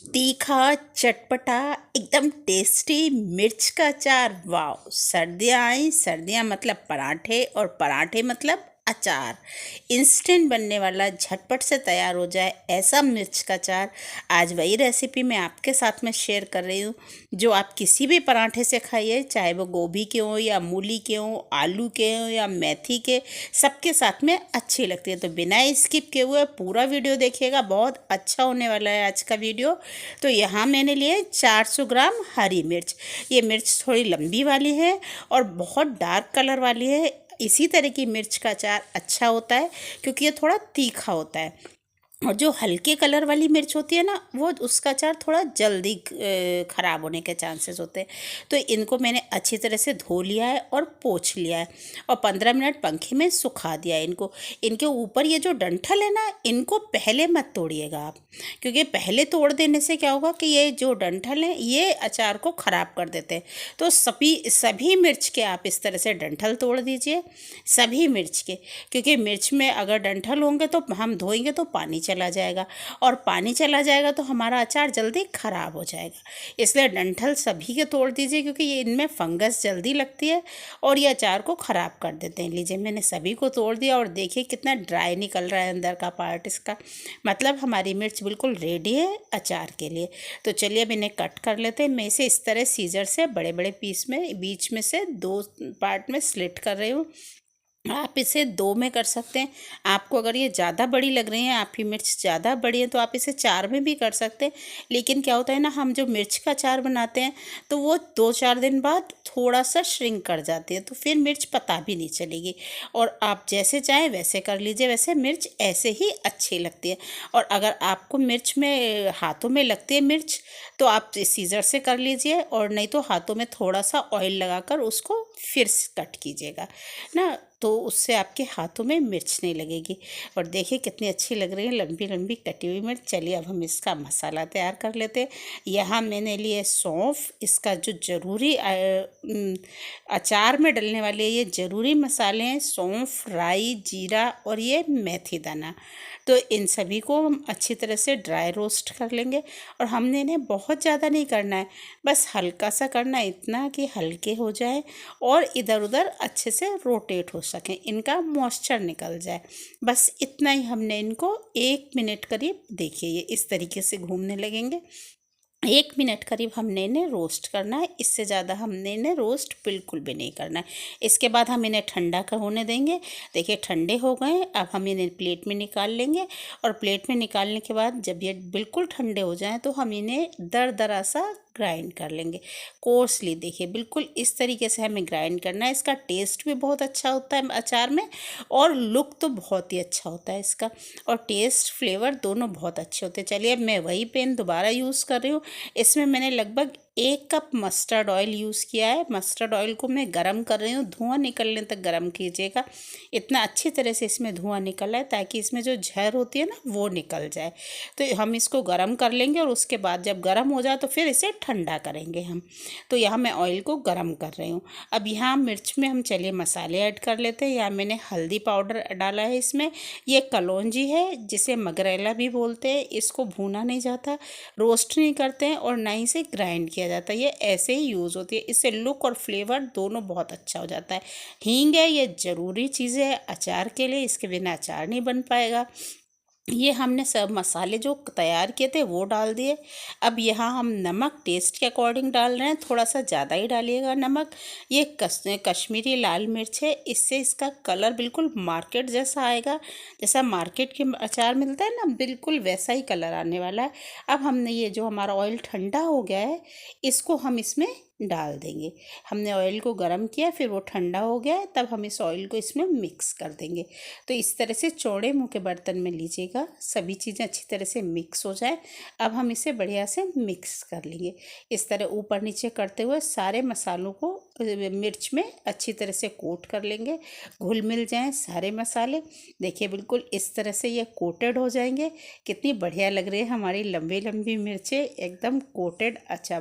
तीखा चटपटा एकदम टेस्टी मिर्च का अचार। वाह, सर्दियाँ आई, सर्दियाँ मतलब पराठे और पराठे मतलब अचार। इंस्टेंट बनने वाला, झटपट से तैयार हो जाए ऐसा मिर्च का अचार। आज वही रेसिपी मैं आपके साथ में शेयर कर रही हूँ, जो आप किसी भी पराठे से खाइए, चाहे वो गोभी के हों या मूली के हों, आलू के हों या मेथी के, सबके साथ में अच्छी लगती है। तो बिना स्किप किए हुए पूरा वीडियो देखिएगा, बहुत अच्छा होने वाला है आज का वीडियो। तो यहाँ मैंने लिए 400 ग्राम हरी मिर्च। ये मिर्च थोड़ी लंबी वाली है और बहुत डार्क कलर वाली है। इसी तरह की मिर्च का अचार अच्छा होता है क्योंकि ये थोड़ा तीखा होता है। और जो हल्के कलर वाली मिर्च होती है ना, वो उसका अचार थोड़ा जल्दी ख़राब होने के चांसेस होते हैं। तो इनको मैंने अच्छी तरह से धो लिया है और पोंछ लिया है और 15 मिनट पंखे में सुखा दिया है इनको। इनके ऊपर ये जो डंठल है ना, इनको पहले मत तोड़िएगा आप, क्योंकि पहले तोड़ देने से क्या होगा कि ये जो डंठल हैं ये अचार को ख़राब कर देते हैं। तो सभी सभी मिर्च के आप इस तरह से डंठल तोड़ दीजिए, सभी मिर्च के। क्योंकि मिर्च में अगर डंठल होंगे तो हम धोएंगे तो पानी चला जाएगा, और पानी चला जाएगा तो हमारा अचार जल्दी ख़राब हो जाएगा। इसलिए डंठल सभी के तोड़ दीजिए, क्योंकि ये इनमें फंगस जल्दी लगती है और ये अचार को ख़राब कर देते हैं। लीजिए, मैंने सभी को तोड़ दिया और देखिए कितना ड्राई निकल रहा है अंदर का पार्ट इसका। मतलब हमारी मिर्च बिल्कुल रेडी है अचार के लिए। तो चलिए अब इन्हें कट कर लेते हैं। मैं इसे इस तरह सीजर से बड़े बड़े पीस में बीच में से दो पार्ट में स्लिट कर रही हूँ। आप इसे दो में कर सकते हैं। आपको अगर ये ज़्यादा बड़ी लग रही है, आपकी मिर्च ज़्यादा बड़ी है, तो आप इसे चार में भी कर सकते हैं। लेकिन क्या होता है ना, हम जो मिर्च का अचार बनाते हैं तो वो 2-4 दिन बाद थोड़ा सा श्रिंक कर जाती है, तो फिर मिर्च पता भी नहीं चलेगी। और आप जैसे चाहें वैसे कर लीजिए, वैसे मिर्च ऐसे ही अच्छी लगती है। और अगर आपको मिर्च में हाथों में लगती है मिर्च, तो आप सीजर से कर लीजिए, और नहीं तो हाथों में थोड़ा सा ऑयल लगाकर उसको फिर से कट कीजिएगा ना, तो उससे आपके हाथों में मिर्च नहीं लगेगी। और देखिए कितनी अच्छी लग रही है लंबी लंबी कटी हुई मिर्च। चलिए अब हम इसका मसाला तैयार कर लेते हैं। यहाँ मैंने लिए सौंफ, इसका जो ज़रूरी अचार में डलने वाले ये ज़रूरी मसाले हैं, सौंफ, राई, जीरा और ये मेथी दाना। तो इन सभी को हम अच्छी तरह से ड्राई रोस्ट कर लेंगे। और हमने इन्हें बहुत ज़्यादा नहीं करना है, बस हल्का सा करना है, इतना कि हल्के हो जाए और इधर उधर अच्छे से रोटेट हो सकें, इनका मॉइस्चर निकल जाए। बस इतना ही हमने इनको 1 मिनट करीब, देखिए ये इस तरीके से घूमने लगेंगे। 1 मिनट करीब हमने इन्हें रोस्ट करना है, इससे ज़्यादा हमने इन्हें रोस्ट बिल्कुल भी नहीं करना है। इसके बाद हम इन्हें ठंडा होने देंगे। देखिए ठंडे हो गए, अब हम इन्हें प्लेट में निकाल लेंगे। और प्लेट में निकालने के बाद जब ये बिल्कुल ठंडे हो जाएं तो हम इन्हें दरदरा सा ग्राइंड कर लेंगे, कोर्सली। देखिए बिल्कुल इस तरीके से हमें ग्राइंड करना है। इसका टेस्ट भी बहुत अच्छा होता है अचार में, और लुक तो बहुत ही अच्छा होता है इसका, और टेस्ट फ्लेवर दोनों बहुत अच्छे होते हैं। चलिए अब मैं वही पेन दोबारा यूज़ कर रही हूँ। इसमें मैंने लगभग 1 कप मस्टर्ड ऑयल यूज़ किया है। मस्टर्ड ऑयल को मैं गरम कर रही हूँ, धुआं निकलने तक गरम कीजिएगा। इतना अच्छी तरह से इसमें धुआं निकल है ताकि इसमें जो झर होती है ना वो निकल जाए। तो हम इसको गरम कर लेंगे और उसके बाद जब गरम हो जाए तो फिर इसे ठंडा करेंगे हम। तो यहाँ मैं ऑयल को गरम कर रही हूँ। अब यहाँ मिर्च में हम चलिए मसाले ऐड कर लेते हैं। यहाँ मैंने हल्दी पाउडर डाला है इसमें। ये कलौंजी है, जिसे मगरेला भी बोलते हैं। इसको भूना नहीं जाता, रोस्ट नहीं करते हैं और ना ही इसे ग्राइंड किया जाता है, ये ऐसे ही यूज़ होती है। इससे लुक और फ्लेवर दोनों बहुत अच्छा हो जाता है। हींग है, ये ज़रूरी चीज़ है अचार के लिए, इसके बिना अचार नहीं बन पाएगा। ये हमने सब मसाले जो तैयार किए थे वो डाल दिए। अब यहाँ हम नमक टेस्ट के अकॉर्डिंग डाल रहे हैं, थोड़ा सा ज़्यादा ही डालिएगा नमक। ये कश्मीरी लाल मिर्च है, इससे इसका कलर बिल्कुल मार्केट जैसा आएगा। जैसा मार्केट के अचार मिलता है ना, बिल्कुल वैसा ही कलर आने वाला है। अब हमने ये जो हमारा ऑयल ठंडा हो गया है, इसको हम इसमें डाल देंगे। हमने ऑयल को गर्म किया, फिर वो ठंडा हो गया है, तब हम इस ऑयल को इसमें मिक्स कर देंगे। तो इस तरह से चौड़े मुँह के बर्तन में लीजिएगा, सभी चीज़ें अच्छी तरह से मिक्स हो जाए। अब हम इसे बढ़िया से मिक्स कर लेंगे, इस तरह ऊपर नीचे करते हुए सारे मसालों को मिर्च में अच्छी तरह से कोट कर लेंगे, घुल मिल जाएं सारे मसाले। देखिए बिल्कुल इस तरह से ये कोटेड हो जाएंगे। कितनी बढ़िया लग रही है हमारी लंबी लंबी मिर्चें, एकदम कोटेड अच्छा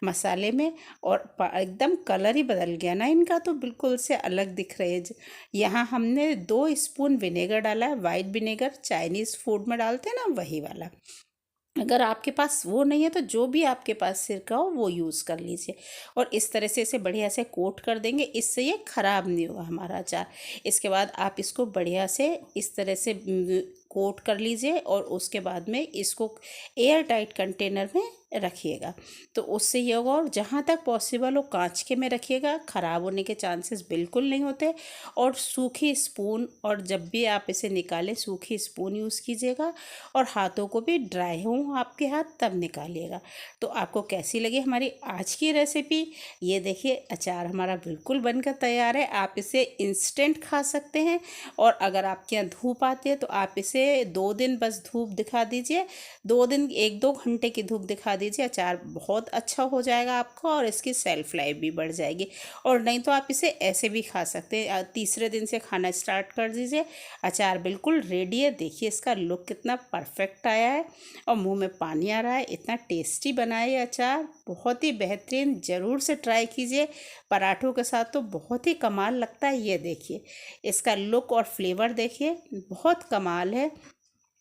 मसाले में। और एकदम कलर ही बदल गया ना इनका, तो बिल्कुल से अलग दिख रहे हैं। यहाँ हमने 2 स्पून विनेगर डाला है, वाइट विनेगर, चाइनीज़ फूड में डालते हैं ना वही वाला। अगर आपके पास वो नहीं है तो जो भी आपके पास सिरका हो वो यूज़ कर लीजिए। और इस तरह से इसे बढ़िया से कोट कर देंगे, इससे ये ख़राब नहीं होगा हमारा अचार। इसके बाद आप इसको बढ़िया से इस तरह से कोट कर लीजिए और उसके बाद में इसको एयर टाइट कंटेनर में रखिएगा। तो उससे ये होगा, और जहाँ तक पॉसिबल हो कांच के में रखिएगा, ख़राब होने के चांसेस बिल्कुल नहीं होते। और सूखी स्पून, और जब भी आप इसे निकालें सूखी स्पून यूज़ कीजिएगा, और हाथों को भी ड्राई हों आपके हाथ तब निकालिएगा। तो आपको कैसी लगी हमारी आज की रेसिपी? ये देखिए अचार हमारा बिल्कुल बनकर तैयार है। आप इसे इंस्टेंट खा सकते हैं, और अगर आपके यहाँ धूप आती है तो आप इसे 2 दिन बस धूप दिखा दीजिए, 2 दिन 1-2 घंटे की धूप दिखा दीजिए, अचार बहुत अच्छा हो जाएगा आपका, और इसकी सेल्फ लाइफ भी बढ़ जाएगी। और नहीं तो आप इसे ऐसे भी खा सकते हैं, तीसरे दिन से खाना स्टार्ट कर दीजिए। अचार बिल्कुल रेडी है। देखिए इसका लुक कितना परफेक्ट आया है, और मुंह में पानी आ रहा है, इतना टेस्टी बना है ये अचार, बहुत ही बेहतरीन। ज़रूर से ट्राई कीजिए, पराठों के साथ तो बहुत ही कमाल लगता है। ये देखिए इसका लुक और फ्लेवर देखिए, बहुत कमाल है।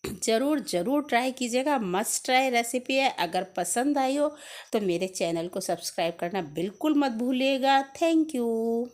ज़रूर ज़रूर ट्राई कीजिएगा, मस्ट ट्राई रेसिपी है। अगर पसंद आई हो तो मेरे चैनल को सब्सक्राइब करना बिल्कुल मत भूलिएगा। Thank you.